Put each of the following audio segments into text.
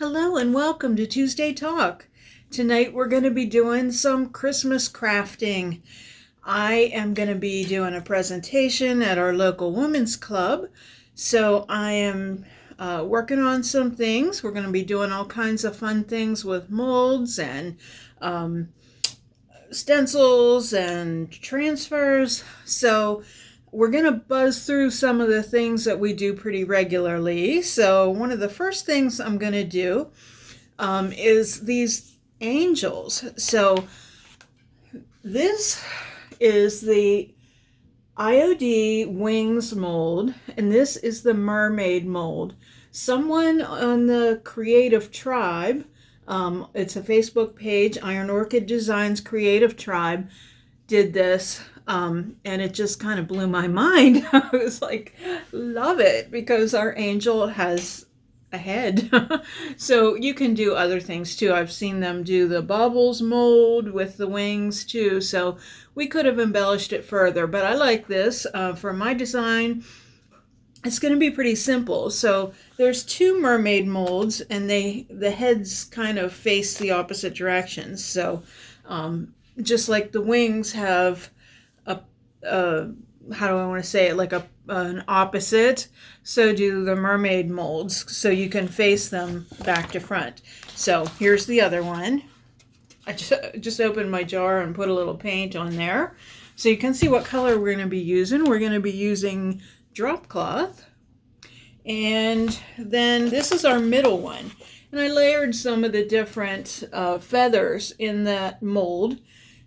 Hello and welcome to Tuesday Talk. Tonight we're going to be doing some Christmas crafting. I am going to be doing a presentation at our local women's club. So I am working on some things. We're going to be doing all kinds of fun things with molds and stencils and transfers. So we're going to buzz through some of the things that we do pretty regularly. So one of the first things I'm going to do is these angels. So this is the IOD wings mold, and this is the mermaid mold. Someone on the Creative Tribe, it's a Facebook page, Iron Orchid Designs Creative Tribe, did this, and it just kind of blew my mind. I was like, love it, because our angel has a head. So you can do other things too. I've seen them do the bubbles mold with the wings too, so we could have embellished it further, but I like this. For my design, it's going to be pretty simple. So there's two mermaid molds, and the heads kind of face the opposite directions. So just like the wings have a how do I want to say it, like an opposite, so do the mermaid molds, so you can face them back to front. So here's the other one. I just opened my jar and put a little paint on there, so you can see what color we're going to be using. We're going to be using drop cloth, and then this is our middle one, and I layered some of the different feathers in that mold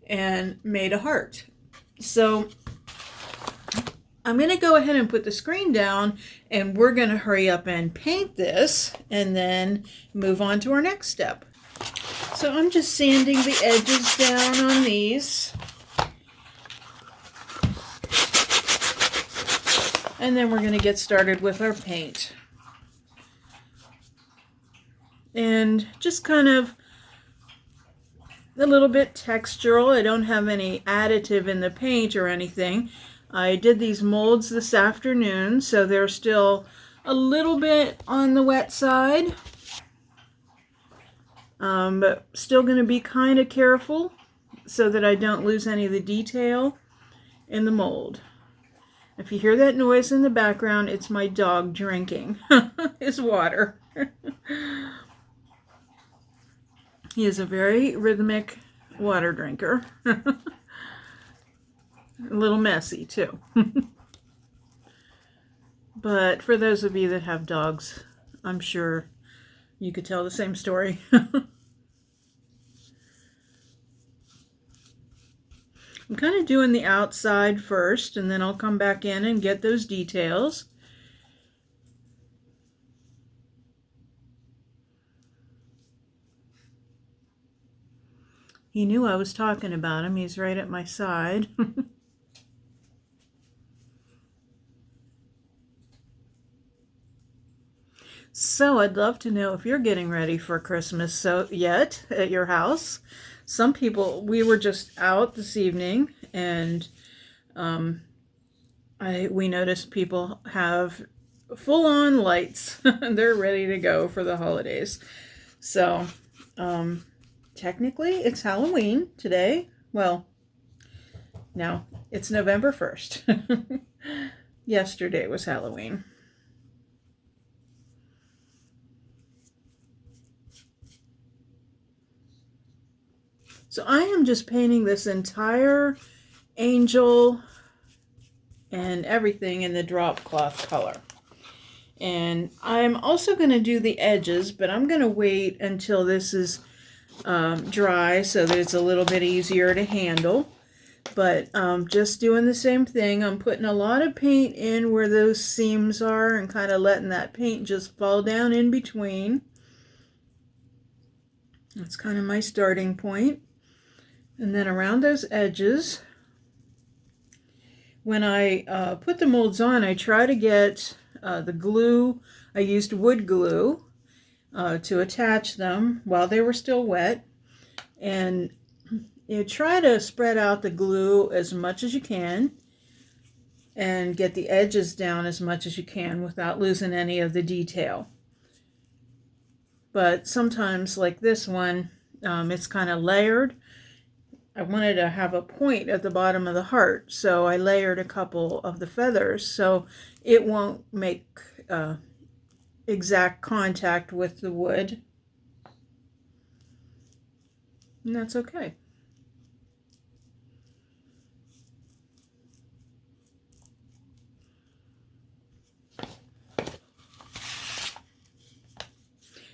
and made a heart. So I'm going to go ahead and put the screen down, and we're going to hurry up and paint this and then move on to our next step. So I'm just sanding the edges down on these. And then we're going to get started with our paint. And just kind of a little bit textural. I don't have any additive in the paint or anything. I did these molds this afternoon, so they're still a little bit on the wet side, but still going to be kind of careful so that I don't lose any of the detail in the mold. If you hear that noise in the background, it's my dog drinking his water. He is a very rhythmic water drinker. A little messy too. But for those of you that have dogs, I'm sure you could tell the same story. I'm kind of doing the outside first, and then I'll come back in and get those details. He knew I was talking about him. He's right at my side. So I'd love to know if you're getting ready for Christmas yet at your house. Some people, we were just out this evening, and we noticed people have full-on lights. They're ready to go for the holidays. So technically it's Halloween today. Well, no, it's November 1st. Yesterday was Halloween. So I am just painting this entire angel and everything in the drop cloth color. And I'm also going to do the edges, but I'm going to wait until this is dry so that it's a little bit easier to handle. But just doing the same thing. I'm putting a lot of paint in where those seams are and kind of letting that paint just fall down in between. That's kind of my starting point. And then around those edges, when I put the molds on, I try to get the glue. I used wood glue to attach them while they were still wet. And you try to spread out the glue as much as you can and get the edges down as much as you can without losing any of the detail. but sometimes like this one, it's kind of layered. I wanted to have a point at the bottom of the heart, so I layered a couple of the feathers so it won't make exact contact with the wood. And that's okay.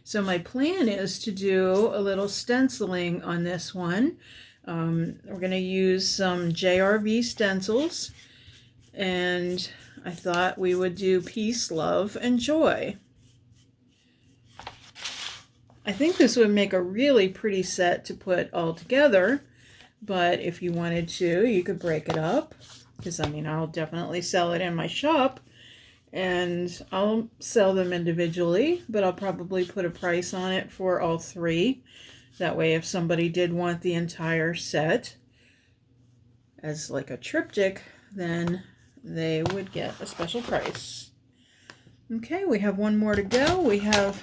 So my plan is to do a little stenciling on this one. We're going to use some JRV stencils, and I thought we would do peace, love, and joy. I think this would make a really pretty set to put all together, but if you wanted to, you could break it up, because I mean, I'll definitely sell it in my shop, and I'll sell them individually, but I'll probably put a price on it for all three. That way, if somebody did want the entire set as like a triptych, then they would get a special price. Okay, we have one more to go. We have,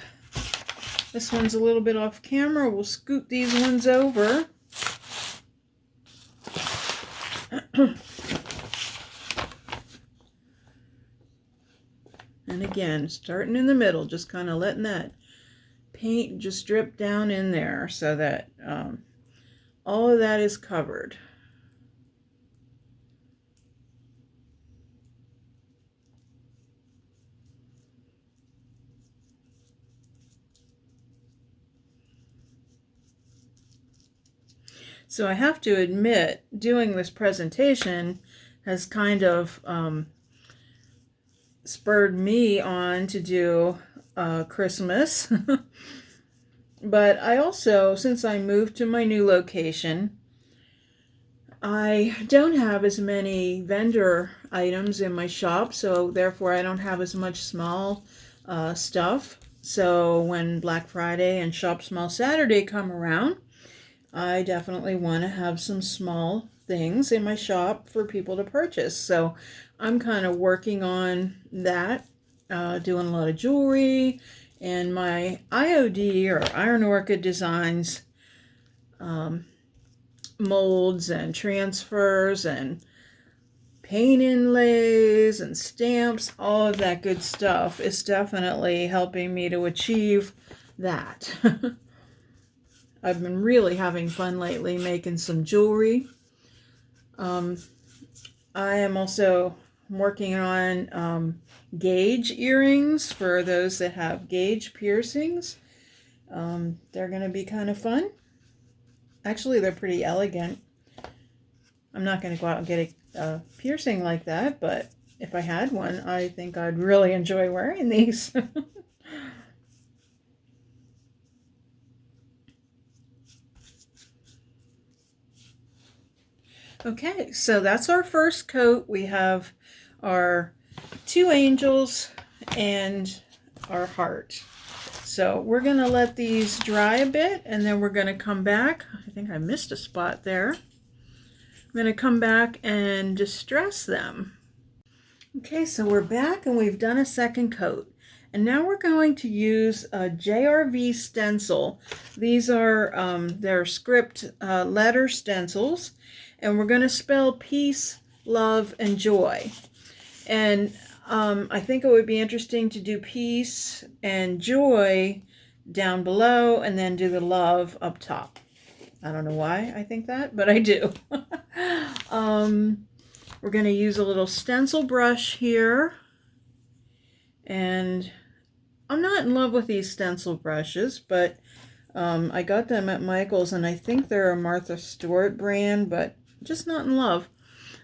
this one's a little bit off camera. We'll scoot these ones over. And again, starting in the middle, just kind of letting that paint just drip down in there so that all of that is covered. So I have to admit, doing this presentation has kind of spurred me on to do Christmas. But I also, since I moved to my new location, I don't have as many vendor items in my shop, so therefore I don't have as much small stuff. So when Black Friday and Shop Small Saturday come around, I definitely want to have some small things in my shop for people to purchase. So I'm kind of working on that, doing a lot of jewelry, and my IOD or Iron Orchid Designs molds and transfers and paint inlays and stamps, all of that good stuff is definitely helping me to achieve that. I've been really having fun lately making some jewelry. I am also working on gauge earrings for those that have gauge piercings. They're going to be kind of fun. Actually, they're pretty elegant. I'm not going to go out and get a piercing like that, but if I had one, I think I'd really enjoy wearing these. Okay, so that's our first coat. We have our two angels and our heart. So we're going to let these dry a bit, and then we're going to come back. I think I missed a spot there. I'm going to come back and distress them. Okay, so we're back and we've done a second coat. And now we're going to use a JRV stencil. These are their script letter stencils. And we're going to spell peace, love, and joy. And I think it would be interesting to do peace and joy down below and then do the love up top. I don't know why I think that, but I do. We're going to use a little stencil brush here. And I'm not in love with these stencil brushes, but I got them at Michael's, and I think they're a Martha Stewart brand, but just not in love.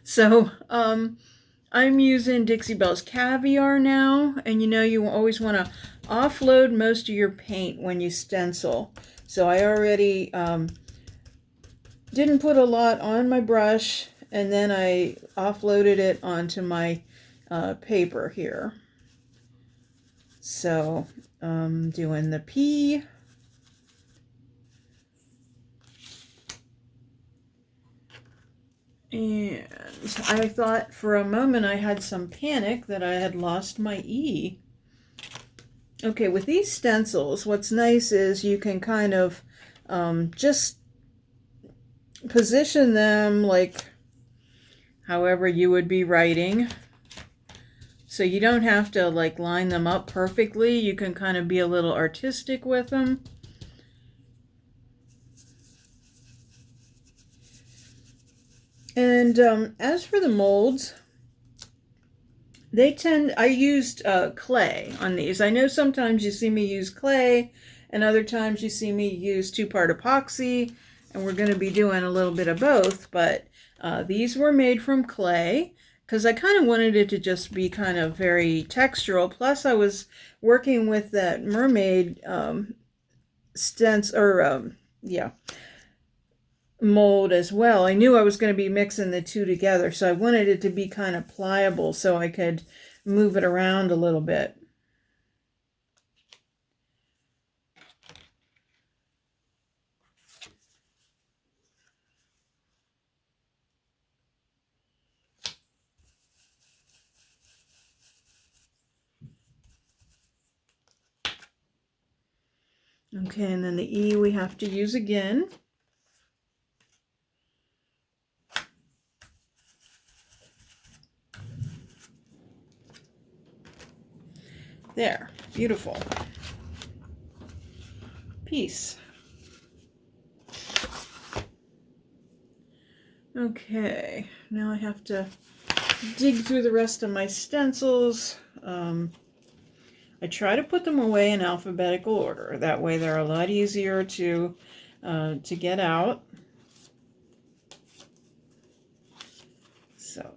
So I'm using Dixie Belle's Caviar now, and you know you always want to offload most of your paint when you stencil. So I already didn't put a lot on my brush, and then I offloaded it onto my paper here. So I'm doing the P. And I thought for a moment I had some panic that I had lost my E. Okay, with these stencils, what's nice is you can kind of just position them like however you would be writing. So you don't have to like line them up perfectly. You can kind of be a little artistic with them. And as for the molds, I used clay on these. I know sometimes you see me use clay and other times you see me use 2-part epoxy, and we're going to be doing a little bit of both, but these were made from clay because I kind of wanted it to just be kind of very textural. Plus I was working with that mermaid mold as well. I knew I was going to be mixing the two together, so I wanted it to be kind of pliable so I could move it around a little bit. Okay, and then the E we have to use again. There, beautiful. Peace. Okay, now I have to dig through the rest of my stencils. I try to put them away in alphabetical order. That way they're a lot easier to get out. So,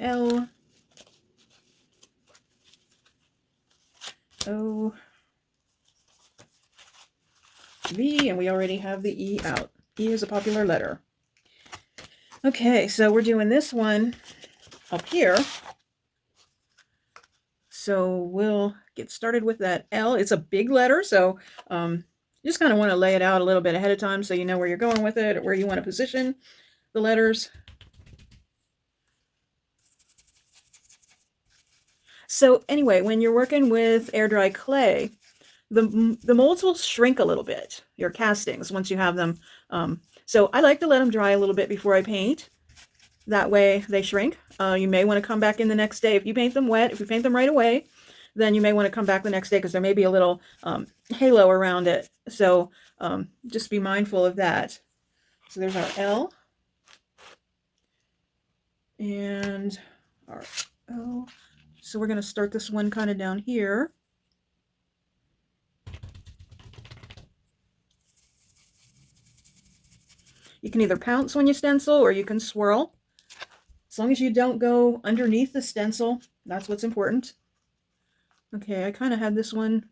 L, O, V, and we already have the E out. E is a popular letter. Okay, so we're doing this one up here. So we'll get started with that L. It's a big letter, so you just kind of want to lay it out a little bit ahead of time so you know where you're going with it, or where you want to position the letters. So anyway, when you're working with air dry clay, the molds will shrink a little bit, your castings, once you have them. So I like to let them dry a little bit before I paint. That way they shrink. You may want to come back in the next day. If you paint them wet, if you paint them right away, then you may want to come back the next day because there may be a little halo around it. So just be mindful of that. So there's our L. And our O. So we're going to start this one kind of down here. You can either pounce when you stencil or you can swirl. As long as you don't go underneath the stencil, that's what's important. Okay, I kind of had this one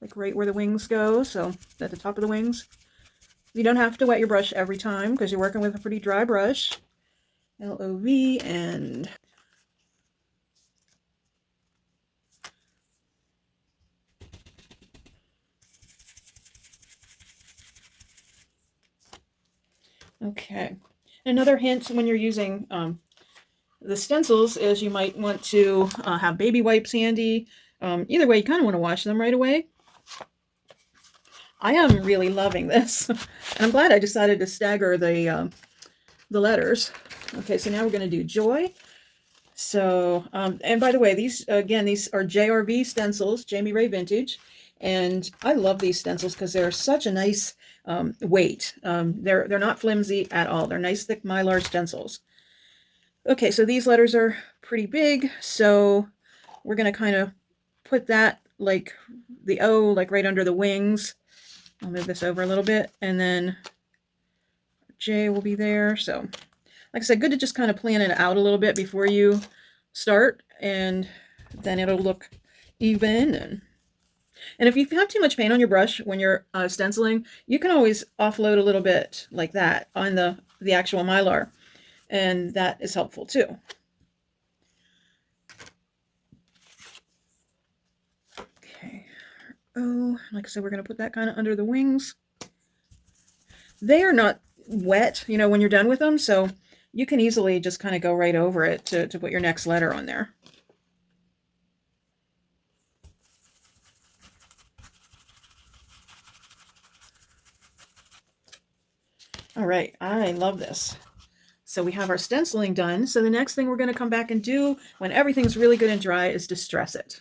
like right where the wings go, so at the top of the wings. You don't have to wet your brush every time because you're working with a pretty dry brush. L-O-V and okay. Another hint when you're using the stencils is you might want to have baby wipes handy. Either way, you kind of want to wash them right away. I am really loving this, and I'm glad I decided to stagger the letters. Okay, so now we're going to do Joy. So, and by the way, these are JRV stencils, Jamie Ray Vintage, and I love these stencils because they're such a nice weight. They're not flimsy at all. They're nice, thick Mylar stencils. Okay, so these letters are pretty big, so we're going to kind of put that, like the O, like right under the wings. I'll move this over a little bit, and then J will be there. So, like I said, good to just kind of plan it out a little bit before you start, and then it'll look even. And if you have too much paint on your brush when you're stenciling, you can always offload a little bit like that on the actual Mylar, and that is helpful too. Okay. Oh, like I said, we're going to put that kind of under the wings. They are not wet, when you're done with them, so you can easily just kind of go right over it to put your next letter on there. All right, I love this. So we have our stenciling done. So the next thing we're going to come back and do when everything's really good and dry is distress it.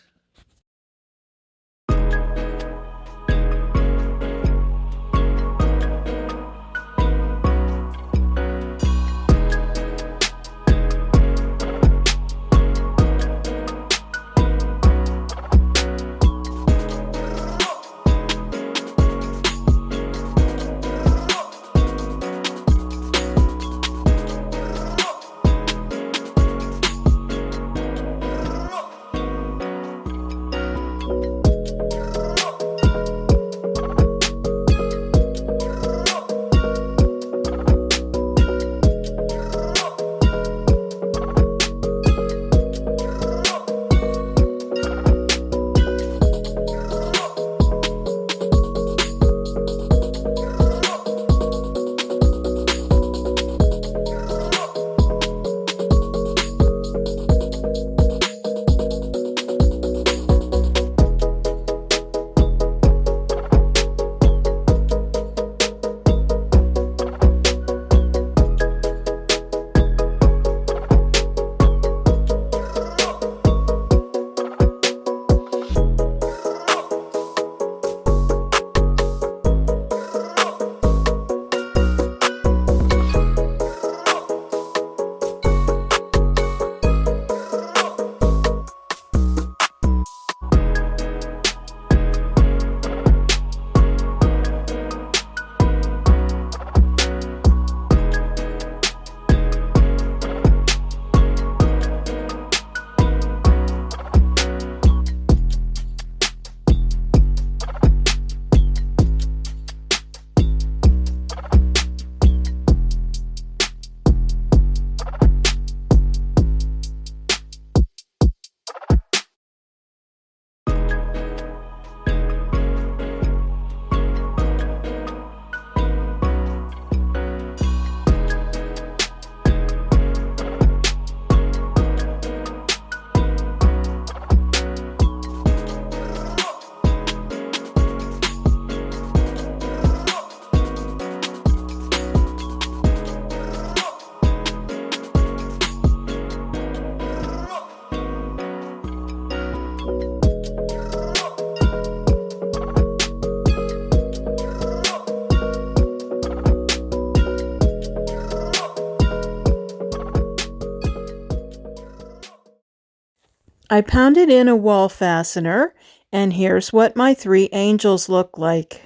I pounded in a wall fastener, and here's what my 3 angels look like.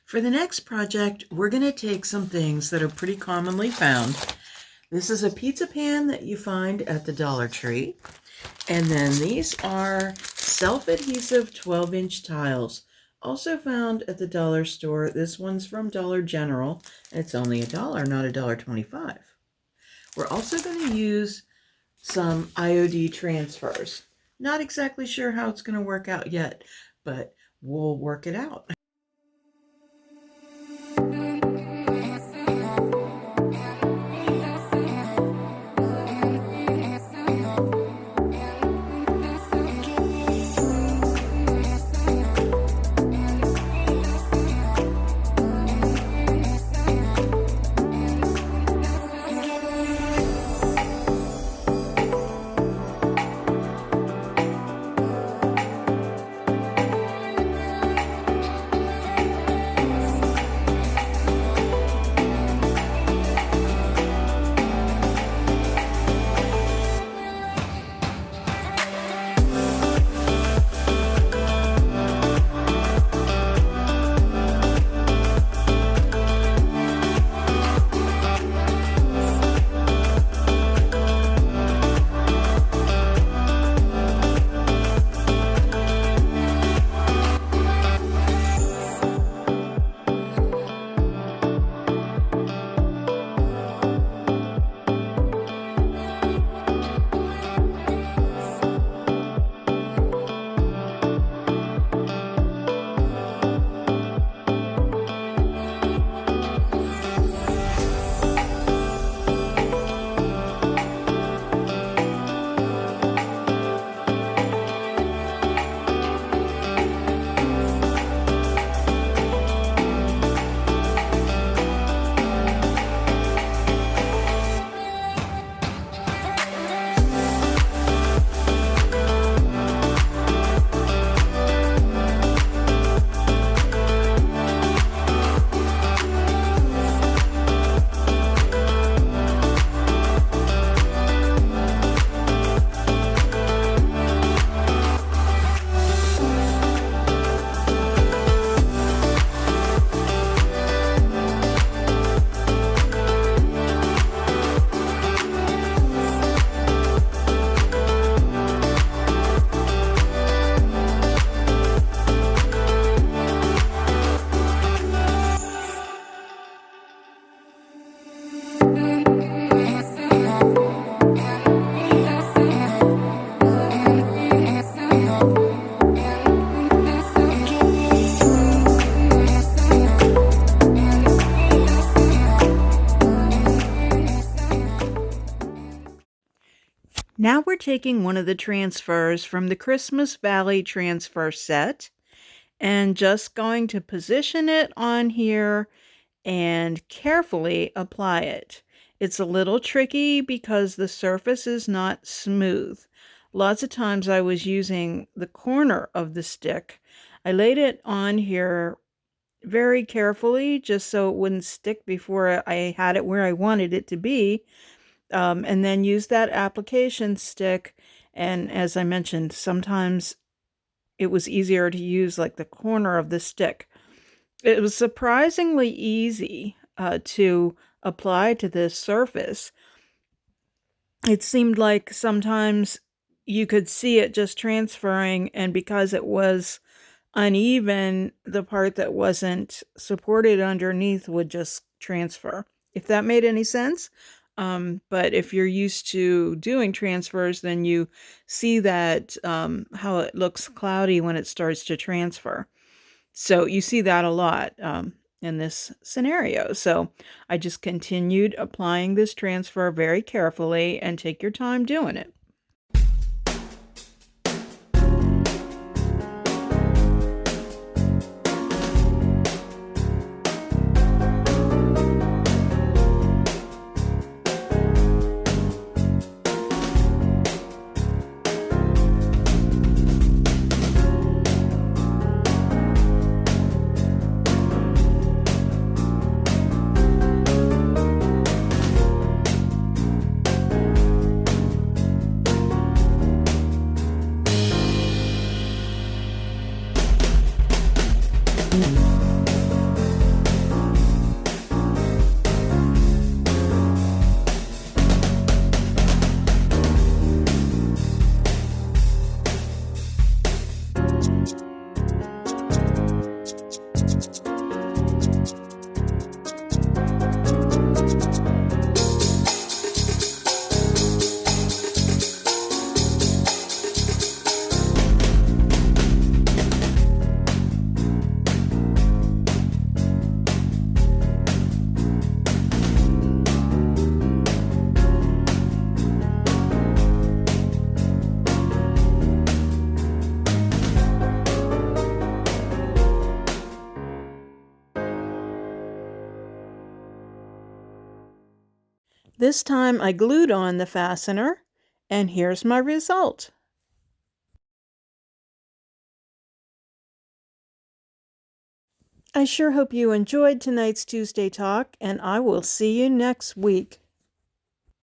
For the next project, we're going to take some things that are pretty commonly found. This is a pizza pan that you find at the Dollar Tree. And then these are self-adhesive 12-inch tiles, also found at the dollar store. This one's from Dollar General. It's only $1, not $1.25. We're also going to use some IOD transfers. Not exactly sure how it's going to work out yet, but we'll work it out. we're taking one of the transfers from the Christmas Valley transfer set and just going to position it on here and carefully apply it. It's a little tricky because the surface is not smooth. Lots of times I was using the corner of the stick. I laid it on here very carefully just so it wouldn't stick before I had it where I wanted it to be, and then use that application stick. And as I mentioned, sometimes it was easier to use like the corner of the stick. It was surprisingly easy to apply to this surface. It seemed like sometimes you could see it just transferring, and because it was uneven, the part that wasn't supported underneath would just transfer, if that made any sense. But if you're used to doing transfers, then you see that how it looks cloudy when it starts to transfer. So you see that a lot in this scenario. So I just continued applying this transfer very carefully, and take your time doing it. This time I glued on the fastener, and here's my result. I sure hope you enjoyed tonight's Tuesday Talk, and I will see you next week.